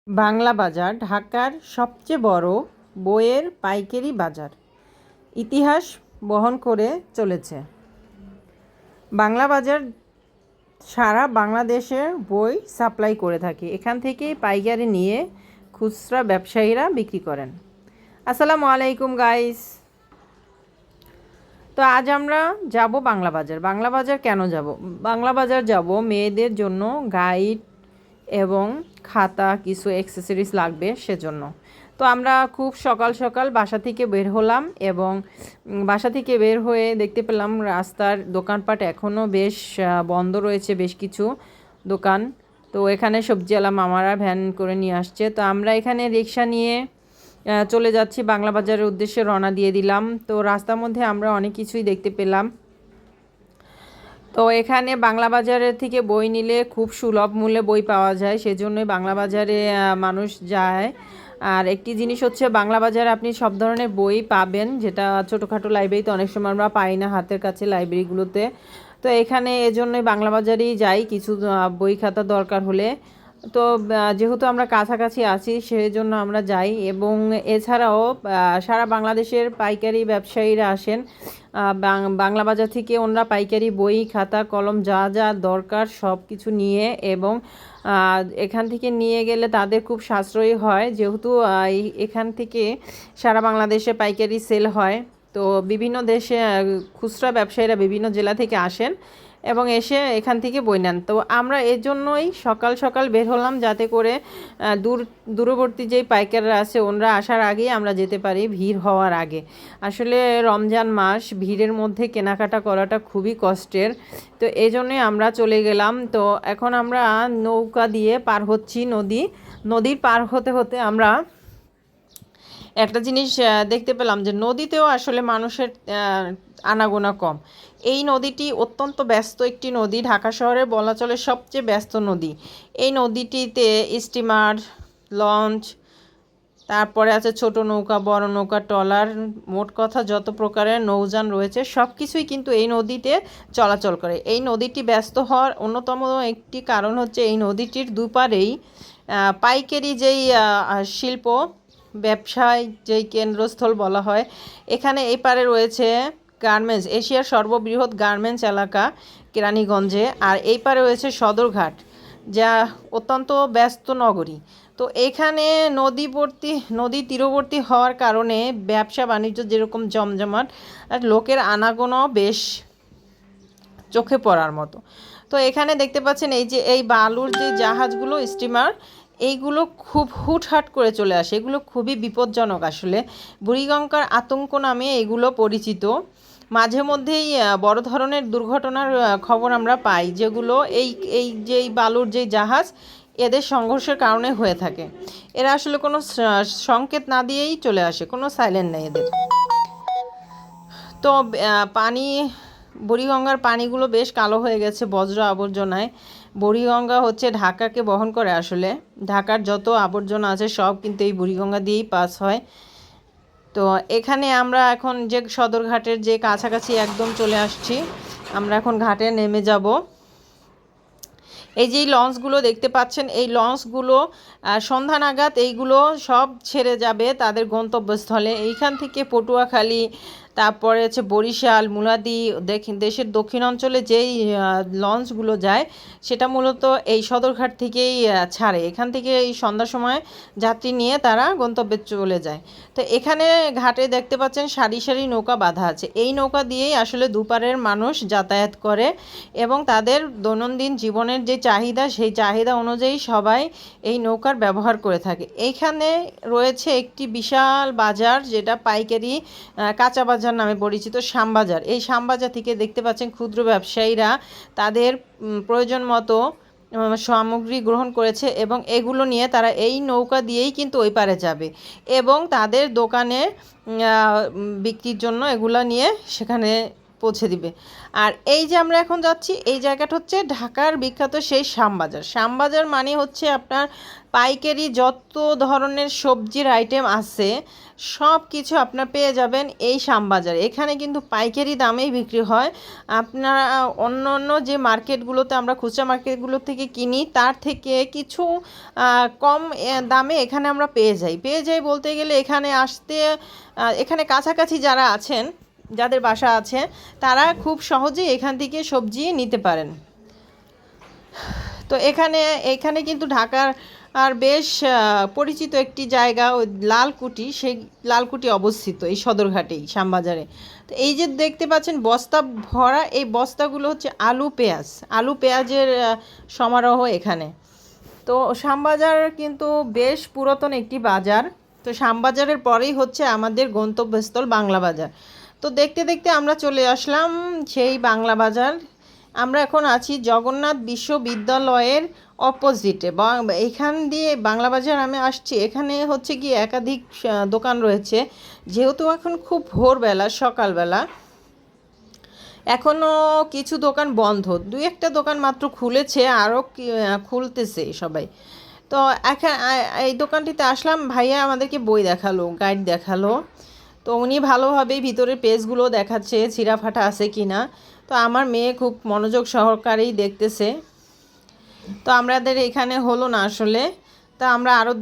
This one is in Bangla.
বাংলা বাজার ঢাকার সবচেয়ে বড় বইয়ের পাইকারি বাজার। ইতিহাস বহন করে চলেছে। বাংলা বাজার সারা বাংলাদেশে বই সাপ্লাই করে থাকে। এখান থেকেই পাইকারি নিয়ে খুচরা ব্যবসায়ীরা বিক্রি করেন। আসসালামু আলাইকুম গাইস। তো আজ আমরা যাব বাংলা বাজার। বাংলা বাজার কেন যাব? বাংলা বাজার যাব মেয়েদের জন্য গাইড এবং খাতা কিছু অ্যাক্সেসরিজ লাগবে সেজন্য। তো আমরা খুব সকাল সকাল বাসা থেকে বের হলাম এবং বাসা থেকে বের হয়ে দেখতে পেলাম রাস্তার দোকানপাট এখনও বেশ বন্ধ রয়েছে, বেশ কিছু দোকান। তো এখানে সবজিওয়ালা মামারা ভ্যান করে নিয়ে আসছে। তো আমরা এখানে রিক্সা নিয়ে চলে যাচ্ছি বাংলা বাজারের উদ্দেশ্যে, রওনা দিয়ে দিলাম। তো রাস্তার মধ্যে আমরা অনেক কিছুই দেখতে পেলাম। তো এখানে বাংলা বাজারের থেকে বই নিলে খুব সুলভ মূল্যে বই পাওয়া যায়, সেজন্যই বাংলা বাজারে মানুষ যায়। আর একটি জিনিস হচ্ছে বাংলা বাজারে আপনি সব ধরনের বই পাবেন, যেটা ছোটোখাটো লাইব্রেরিতে অনেক সময় আমরা পাই না হাতের কাছে লাইব্রেরিগুলোতে। তো এখানে এজন্যই বাংলা বাজারেই যাই কিছু বই খাতা দরকার হলে। তো যেহেতু আমরা কাছাকাছি আছি সেই জন্য আমরা যাই। এবং এছাড়াও সারা বাংলাদেশের পাইকারি ব্যবসায়ীরা আসেন বাংলা বাজার থেকে। ওনারা পাইকারি বই খাতা কলম যা যা দরকার সব কিছু নিয়ে, এবং এখান থেকে নিয়ে গেলে তাদের খুব সাশ্রয়ী হয়, যেহেতু এখান থেকে সারা বাংলাদেশে পাইকারি সেল হয়। তো বিভিন্ন দেশে খুচরা ব্যবসায়ীরা বিভিন্ন জেলা থেকে আসেন এবং এসে এখান থেকে বই নেন। তো আমরা এর জন্যই সকাল সকাল বের হলাম, যাতে করে দূরবর্তী যেই পাইকাররা আছে ওনারা আসার আগেই আমরা যেতে পারি, ভিড় হওয়ার আগে। আসলে রমজান মাস, ভিড়ের মধ্যে কেনাকাটা করাটা খুবই কষ্টের। তো এই জন্যই আমরা চলে গেলাম। তো এখন আমরা নৌকা দিয়ে পার হচ্ছি নদীর পার হতে হতে আমরা একটা জিনিস দেখতে পেলাম যে নদীতেও আসলে মানুষের আনাগোনা কম। এই নদীটি অত্যন্ত ব্যস্ত একটি নদী, ঢাকা শহরের বলা চলে সবচেয়ে ব্যস্ত নদী। এই নদীটিতে স্টিমার, লঞ্চ, তারপরে আছে ছোট নৌকা, বড় নৌকা, ট্রলার, মোট কথা যত প্রকারের নৌযান রয়েছে সব কিছুই কিন্তু এই নদীতে চলাচল করে। এই নদীটি ব্যস্ত হওয়ার অন্যতম একটি কারণ হচ্ছে এই নদীটির দুপারেই পাইকারি যেই শিল্প ব্যবসায় যেই কেন্দ্রস্থল বলা হয়, এখানে এই পারে রয়েছে গার্মেন্টস, এশিয়ার সর্ববৃহৎ গার্মেন্টস এলাকা কেরানীগঞ্জে। আর এই পারে রয়েছে সদরঘাট, যা অত্যন্ত ব্যস্ত নগরী। তো এখানে নদী তীরবর্তী হওয়ার কারণে ব্যবসা বাণিজ্য যেরকম জমজমাট, আর লোকের আনাগোনাও বেশ চোখে পড়ার মতো। তো এখানে দেখতে পাচ্ছেন এই বালুর যে জাহাজগুলো, স্টিমার, এইগুলো খুব হুটহাট করে চলে আসে। এগুলো খুবই বিপজ্জনক। আসলে বুড়িগঙ্গার আতঙ্ক নামে এগুলো পরিচিত। মাঝে মধ্যেই বড় ধরনের দুর্ঘটনার খবর আমরা পাই, যেগুলো এই বালুর যেই জাহাজ, এদের সংঘর্ষের কারণে হয়ে থাকে। এরা আসলে কোনো সংকেত না দিয়েই চলে আসে, কোনো সাইলেন্ট নেই এদের। তো বুড়িগঙ্গার পানিগুলো বেশ কালো হয়ে গেছে বজ্র আবর্জনায়। বুড়িগঙ্গা হচ্ছে ঢাকাকে বহন করে। আসলে ঢাকার যত আবর্জনা আছে সব কিন্তু এই বুড়িগঙ্গা দিয়েই পাস হয়। তো এখানে আমরা এখন যে সদরঘাটের যে কাছাকাছি একদম চলে আসছি, আমরা এখন ঘাটে নেমে যাব। এই যে লঞ্চগুলো দেখতে পাচ্ছেন, এই লঞ্চগুলো সন্ধ্যা নাগাদ এইগুলো সব ছেড়ে যাবে তাদের গন্তব্যস্থলে। এইখান থেকে পটুয়াখালী, তারপরে হচ্ছে বরিশাল, মুলাদি, দেশের দক্ষিণ অঞ্চলে যেই লঞ্চগুলো যায় সেটা মূলত এই সদরঘাট থেকেই ছাড়ে। এখান থেকে এই সন্ধ্যার সময় যাত্রী নিয়ে তারা গন্তব্যে চলে যায়। তো এখানে ঘাটে দেখতে পাচ্ছেন সারি সারি নৌকা বাঁধা আছে। এই নৌকা দিয়েই আসলে দুপারের মানুষ যাতায়াত করে এবং তাদের দৈনন্দিন জীবনের যে চাহিদা, সেই চাহিদা অনুযায়ী সবাই এই নৌকার ব্যবহার করে থাকে। এইখানে রয়েছে একটি বিশাল বাজার, যেটা পাইকারি কাঁচা বাজার নামে পরিচিত, শ্যামবাজার। এই শ্যামবাজার থেকে দেখতে পাচ্ছেন ক্ষুদ্র ব্যবসায়ীরা তাদের প্রয়োজন মতো সামগ্রী গ্রহণ করেছে এবং এগুলো নিয়ে তারা এই নৌকা দিয়েই কিন্তু ওই পারে যাবে এবং তাদের দোকানে বিক্রির জন্য এগুলো নিয়ে সেখানে পৌঁছে দিবে। আর এই যে আমরা এখন যাচ্ছি এই জায়গাটা হচ্ছে ঢাকার বিখ্যাত সেই শ্যামবাজার। শ্যামবাজার মানে হচ্ছে আপনার পাইকারি যত ধরনের সবজির আইটেম আছে সব কিছু আপনার পেয়ে যাবেন এই শ্যামবাজারে। এখানে কিন্তু পাইকারি দামেই বিক্রি হয়। আপনারা অন্য অন্য যে মার্কেটগুলোতে আমরা খুচরা মার্কেটগুলো থেকে কিনি তার থেকে কিছু কম দামে এখানে আমরা পেয়ে যাই বলতে গেলে এখানে আসতে এখানে কাছাকাছি যারা আছেন, যাদের বাসা আছে, তারা খুব সহজেই এখান থেকে সবজি নিতে পারেন। তো এখানে কিন্তু ঢাকার আর বেশ পরিচিত একটি জায়গা ওই লালকুঠি, সেই লালকুঠি অবস্থিত এই সদরঘাটেই শ্যামবাজারে। তো এই যে দেখতে পাচ্ছেন বস্তা ভরা, এই বস্তাগুলো হচ্ছে আলু পেঁয়াজের সমারোহ এখানে। তো শ্যামবাজার কিন্তু বেশ পুরাতন একটি বাজার। তো শ্যামবাজারের পরেই হচ্ছে আমাদের গন্তব্যস্থল বাংলা বাজার। তো দেখতে দেখতে আমরা চলে আসলাম সেই বাংলা বাজার। আমরা এখন আছি জগন্নাথ বিশ্ববিদ্যালয়ের অপোজিটে। এখান দিয়ে বাংলা বাজার আমি আসছি, এখানে হচ্ছে কি একাধিক দোকান রয়েছে। যেহেতু এখন খুব ভোরবেলা, সকালবেলা, এখনও কিছু দোকান বন্ধ, দুই একটা দোকান মাত্র খুলেছে, আরও খুলতেছে সবাই। তো এই দোকানটিতে আসলাম, ভাইয়া আমাদেরকে বই দেখালো, গাইড দেখালো। তো উনি ভালোভাবেই ভিতরের পেজগুলো দেখাচ্ছে ছিঁড়া ফাটা আছে কি না। তো আমার মেয়ে খুব মনোযোগ সহকারেই দেখতেছে। তো আমাদের এখানে হলো না আসলে, তা আমরা আরও